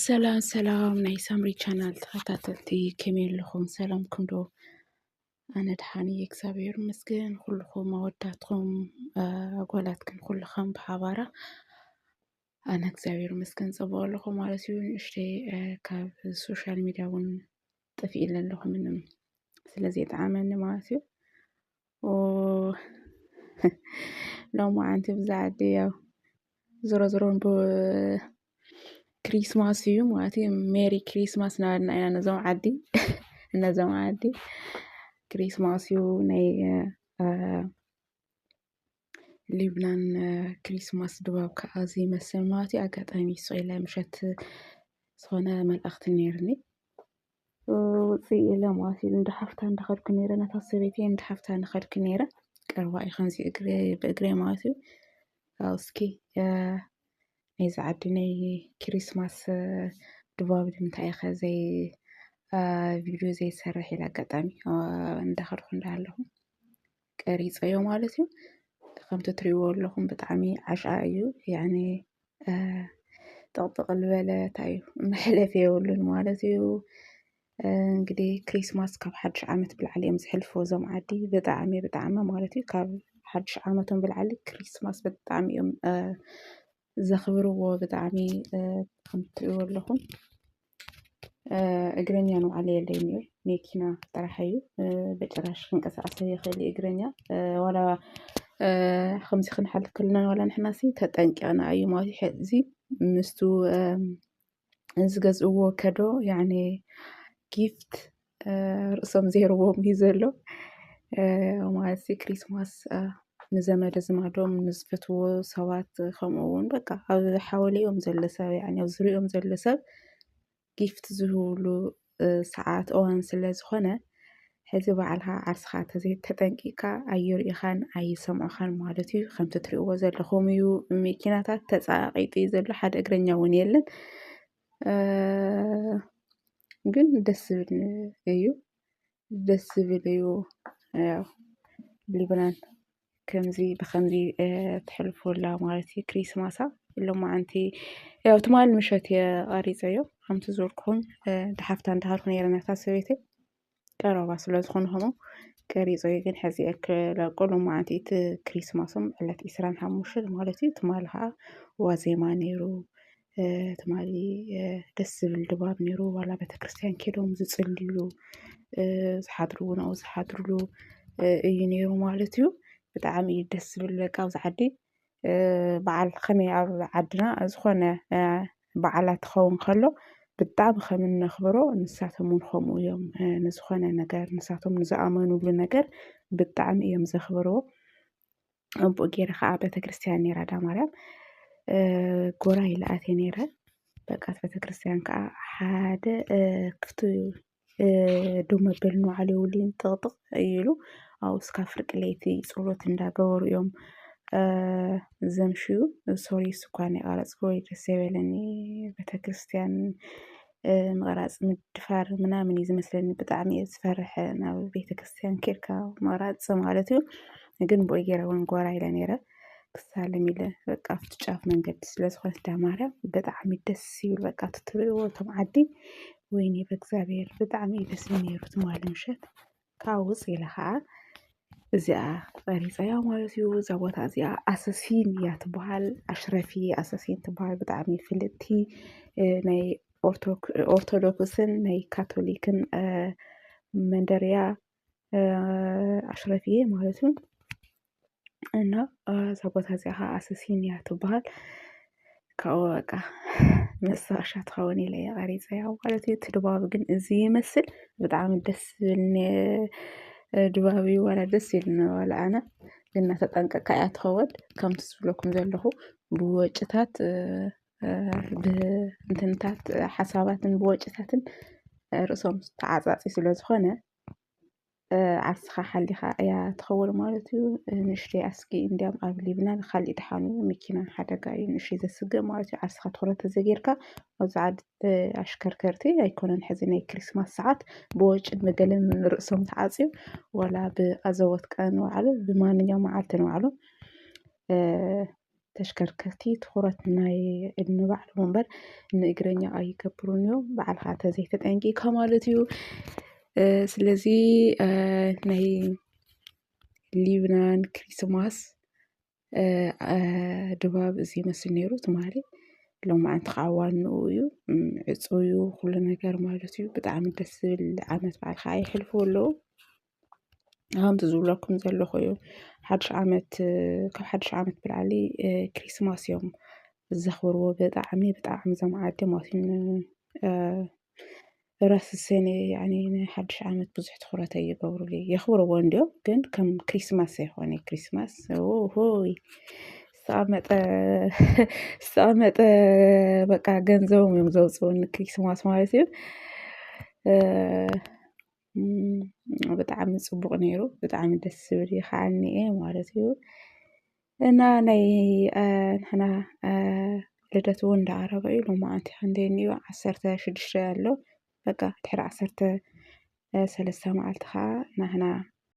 ሰላም ናይ ሳምሪ ቻናል ተኸታተልቲ ከመይ ኣለኹም? ሰላምኩም ዶ? ኣነ ድሓኒ እግዚኣብሔር ይመስገን። ኩልኩም ኣወዳትኩም ኣጓላትኩም ኩልኩም ብሓባራ ኣነ እግዚኣብሔር ይመስገን ፅቡቅ ኣለኹም ማለት እዩ። ንእሽተይ ካብ ሶሻል ሚድያ እውን ጠፊእ ኢለ ኣለኹ ምንም ስለዘይጠዓመኒ ማለት እዩ። ሎማዓንቲ ብዛዕዲ ያው ዞሮ ክሪስማስ እዩ ማለት እዩ። ሜሪ ክሪስማስ ናበልና ኢና ነዞም ዓዲ ክሪስማስ እዩ ናይ ሊብናን ክሪስማስ ድባብ ከዓ ዘይመስል ማለት እዩ። ኣጋጣሚ ስኢለ ምሸት ዝኾነ መልእኽቲ ነይርኒ ውፅእ ኢለ ማለት እዩ። እንዳሓፍታ እንዳኸድኩ ነይረ ነታ ሰበይቲ እንዳሓፍታ እንዳኸድኩ ነይረ ቀረባ እዩ ከምዚ ብእግሬ ማለት እዩ። እስኪ ናይዚ ዓዲ ናይ ክሪስማስ ድባብ ንምንታይ ኢኸ ዘይ ቪድዮ ዘይሰርሕ ኢለ ኣጋጣሚ እንዳኸድኩ እንዳሃለኹ ቀሪፀዮ ማለት እዩ። ከምቲ ትሪእዎ ኣለኹም ብጣዕሚ ዓሻ እዩ። ያዕኒ ጥቕጥቕ ዝበለ እንታይ እዩ መሕለፊ የብሉን ማለት እዩ። እንግዲህ ክሪስማስ ካብ ሓድሽ ዓመት ብላዕሊ እዮም ዝሕልፍዎ እዞም ዓዲ ብጣዕሚ ማለት እዩ። ካብ ሓድሽ ዓመቶም ብላዕሊ ክሪስማስ ብጣዕሚ እዮም ዘኽብርዎ ብጣዕሚ ከምቲ ትሪእዎ ኣለኹም። እግረኛ ንባዕሉ የለይን እየ መኪና ጥራሕ እዩ በጭራሽ ክንቀሳቀስ ዘይኽእል እግረኛ ዋላ ከምዚ ክንሓልፍ ከለና ዋላ ንሕናሲ ተጠንቂቕና እዩ ማለት እዩ። ሕዚ ምስቱ ዝገዝእዎ ከዶ ያዕኒ ጊፍት ርእሶም ዘይርዎም እዩ ዘሎ ማለት ክሪስማስ ንዘመድ ዝማዶም ንዝፈትዎ ሰባት ከምኡ እውን በቃ ኣብ ሓወሊኦም ዘሎ ሰብ ያዕኒ ኣብ ዙርይኦም ዘሎ ሰብ ጊፍት ዝህብሉ ሰዓት እዋን ስለ ዝኾነ ሕዚ በዓልካ ዓርስኻ ተጠንቂቕካ ኣይርኢኻን ኣይሰምዖኻን ማለት እዩ። ከምቲ ትሪእዎ ዘለኹም እዩ መኪናታት ተፃቂጡ እዩ ዘሎ ሓደ እግረኛ እውን የለን። ግን ደስ ዝብል እዩ ደስ ዝብል እዩ። ያው ሊብናን ብከምዚ ትሕልፈላ ማለት እዩ ክሪስማሳ ሎማዓንቲ ያው ትማል ምሸት እየ ቀሪፀዮ ከምቲ ዝበልኩኹም እንዳሓፍታ እንዳኸድኩ ነይረ ነታ ሰበይቲ ቀረባ ስለዝኾነ ከምኡ ቀሪፀዮ ግን ሕዚ ክለቆ ሎማዓንቲ እቲ ክሪስማሶም ዕለት 25 ማለት እዩ። ትማል ከዓ ዋዜማ ነይሩ ትማሊ ደስ ዝብል ድባብ ነይሩ ዋላ ቤተክርስትያን ከይዶም ዝፅልይሉ ዝሓድሩ እውን ኣብኡ ዝሓድርሉ እዩ ነይሩ ማለት እዩ። ብጣዕሚ እዩ ደስ ዝብል በቃ ኣብዚ ዓዲ በዓል ከመይ ኣብ ዓድና ዝኾነ በዓላት ክኸውን ከሎ ብጣዕሚ ከም እነኽብሮ ንሳቶም እውን ከምኡ እዮም ንዝኾነ ነገር ንሳቶም ንዝኣመንሉ ነገር ብጣዕሚ እዮም ዘኽብርዎ። ኣቦ ገይረ ከዓ ቤተክርስትያን ነይራ ዳማርያም ጎራ ኢለኣትየ ነይረ በቃ ቤተክርስትያን ከዓ ሓደ ክፍቲ ደው መበል ንባዕሉ የብሉን ጥቕጥቕ ኢሉ ኣብኡ እስካብ ፍርቂ ለይቲ ፀሎት እንዳገበሩ እዮም ዘምሽዩ። ሶሪ እኳ ናይ ቀረፅኩ ወይ ደስ ዘይበለኒ ቤተክርስትያን ምቕራፅ ምድፋር ምናምን እዩ ዝመስለኒ ብጣዕሚ እየ ዝፈርሕ ናብ ቤተክርስትያን ከድካ ምቕራፅ ማለት እዩ። ግን ብኡ ገይረ እውን ጎራ ኢለ ነይረ ክሳለም ኢለ በቃ ኣብቲ ጫፍ መንገዲ ስለዝኾነት ዳማርያም ብጣዕሚ ደስ ይብል በቃ ትሪእዎ እቶም ዓዲ ወይኔ በእግዚኣብሔር ብጣዕሚ እዩ ደስ ዝብል ነይሩ ትማል ምሸት ካብ ውፅእ ኢለ ከዓ እዚኣ ቀሪፀያ ማለት እዩ። እዛ ቦታ እዚኣ ኣሰሲን እያ ትበሃል ኣሽረፊ ኣሰሲን ትበሃል ብጣዕሚ ፍልጥቲ ናይ ኦርቶዶክስን ናይ ካቶሊክን መንደር እያ ኣሽረፊ ማለት እዩ። እና እዛ ቦታ እዚኣ ከዓ ኣሰሲን እያ ትበሃል ካብኡ በቃ መስታወሻ ትኸውን ኢለ እየ ቀሪፀያ ማለት እዩ። እቲ ድባብ ግን እዚ ይመስል ብጣዕሚ ደስ ዝብል ድባብ እዩ ዋላ ደስ ኢሉኒ ዋላ ኣነ ግን እናተጠንቀቕካ እያ ትኸወድ ከምቲ ዝብለኩም ዘለኹ ብወጭታት ብእንትንታት ሓሳባትን ብወጭታትን ርእሶም ተዓፃፂ ስለዝኾነ ዓርስኻ ሓሊኻ እያ ትኸውን ማለት እዩ። ንእሽተይ ኣስጊ እንዲያም ኣብ ሊብናን ካሊእ ድሓኑ መኪና ሓደጋ እዩ ንእሽተይ ዘስግእ ማለት እዩ። ዓርስካ ትኩረት ተዘይጌርካ ኣብዚ ዓዲ ኣሽከርከርቲ ኣይኮነን ሕዚ ናይ ክሪስማስ ሰዓት ብወጭን ብገለን ርእሶም ተዓፅዩ ዋላ ብኣዘቦት ቀን ንባዕሉ ብማንኛውም መዓልቲ ንባዕሉ ተሽከርከርቲ ትኹረት ናይ ንባዕሎም እምበር ንእግረኛ ኣይገብሩን እዮም ባዕልኻ ተዘይተጠንቂቕካ ማለት እዩ። ስለዚ ናይ ሊብናን ክሪስማስ ድባብ እዚ ይመስል ነይሩ ትማሊ ሎማዓንቲ ከዓ ዋንኡ እዩ ዕፁ እዩ ኩሉ ነገር ማለት እዩ ብጣዕሚ ደስ ዝብል ዓመት በዓል ከዓ ይሕልፉ ኣለዉ። ከምቲ ዝብለኩም ዘለኹ እዩ ሓድሽ ዓመት ካብ ሓድሽ ዓመት ብላዕሊ ክሪስማስ እዮም ዘኽብርዎ ብጣዕሚ እዞም ዓዲ ማለት እዩ። ራስ ሰነ ያኒ ሓድሽ ዓመት ብዙሕ ትኹረት ኣይገብሩሉ የኽብርዎ እንድዮም ግን ከም ክሪስማስ ኣይኮነ ክሪስማስ ሆይ ዝተቐመጠ በቃ ገንዘቦም እዮም ዘውፅኡ ንክሪስማስ ማለት እዩ። ብጣዕሚ ፅቡቕ ነይሩ ብጣዕሚ ደስ ዝብል እዩ ከዓ እኒአ ማለት እዩ። እና ናይ ንሕና ልደት እውን እንዳቐረበ እዩ ሎማዓንቲ ክንደይ እኒኡ 16 ኣሎ በቃ ድሕሪ 13 መዓልቲ ከዓ ንሕና